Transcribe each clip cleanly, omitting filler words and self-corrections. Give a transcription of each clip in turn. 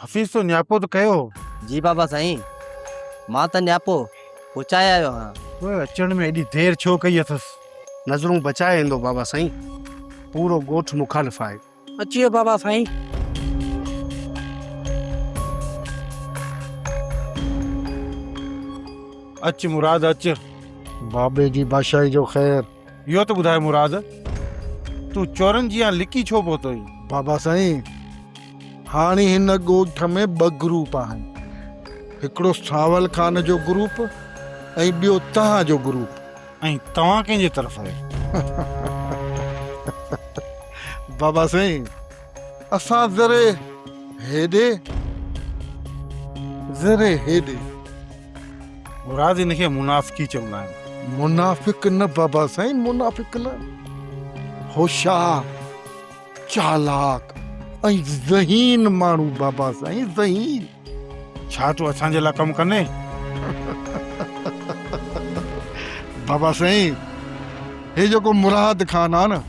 हफ़ीज़ तो न्यापो तो कयो। जी बाबा साईं, मां त न्यापो पुचाए आयो हाँ। ओए अचण में एॾी देरि छो कई अथसि? नज़रूं बचाए ईंदो बाबा साईं। पूरो ॻोठ मुखालिफ़ आहे। अची वियो बाबा साईं। अच मुराद अच। बाबे जी बादशाही जो ख़ैर। इहो त ॿुधाए मुराद, तूं चोरनि जी लिकी छो पहुतो? बाबा साईं, हाणे हिन ॻोठ में 2 ग्रुप आहिनि। हिकिड़ो सावल खान जो ग्रुप ऐं ॿियो तव्हां जो ग्रुप। ऐं तव्हां कंहिंजे तरफ़ आहियो? बाबा साईं, असां ज़रे हेॾे ज़रे हेॾे। मुराद इनखे मुनाफ़िकी चवंदा आहिनि। मुनाफ़िक न बाबा साईं, मुनाफ़िक न, होशियार, चालाक ऐं ज़हीन माण्हू बाबा साईं, ज़हीन। छा तूं असांजे लाइ कमु कंदे? बाबा साईं, हे जेको मुराद खान आहे न,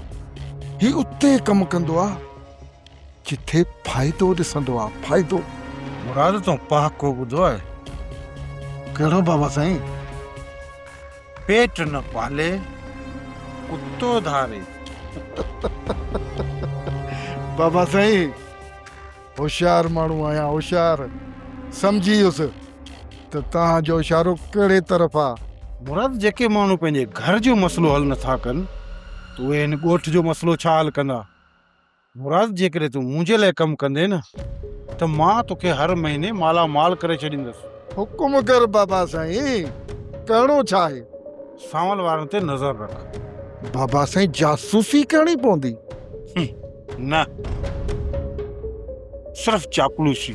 ही उते कमु कंदो आहे जिथे फ़ाइदो ॾिसंदो आहे, फ़ाइदो। मुराद तो पाक को ॿुधो आहे? कहिड़ो बाबा साईं? पेट न पाले कुत्तो धारे। बाबा साईं, होशियार माण्हू आहियां, होशियार। सम्झी वियुसि त तव्हांजो इशारो कहिड़े तरफ़ आहे। मुराद जेके माण्हू पंहिंजे घर जो मसलो हल नथा कनि, तो उहे हिन ॻोठ जो मसलो छा हल कंदा? मुराद जेकॾहिं तूं मुंहिंजे लाइ कमु कंदे न, त मां तोखे हर महीने माला माल करे छॾींदुसि। हुकुम कर बाबा साईं, करिणो छा आहे? सावल वारनि ते नज़र रख। बाबा साईं, जासूसी करणी पवंदी? न, सिर्फ चापलूसी।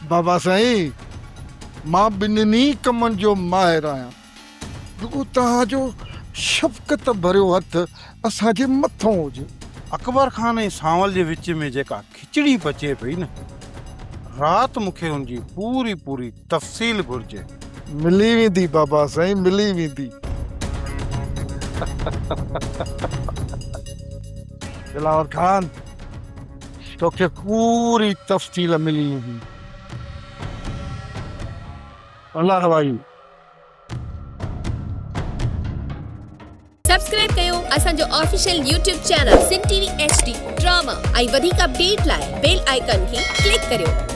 बाबा साईं, मां ॿिन्हिनि कमनि जो माहिर आहियां। रुगो तव्हांजो शफ़क़त भरियो हथ असांजे मथां हुजे। अकबर खान ऐं सावल जे विच में जेका खिचड़ी पचे पई न, राति मूंखे हुनजी पूरी पूरी तफ़सील घुर्जे। मिली वेंदी बाबा साईं, मिली वेंदी। दिलावर खान, तोखे पूरी तफ़सील मिली वेंदी। अल्लाह भाई। सब्सक्राइब कयो असांजो official YouTube channel Sindh TV HD drama ऐं वधीक अपडेट लाइ बेल आइकन खे क्लिक करियो।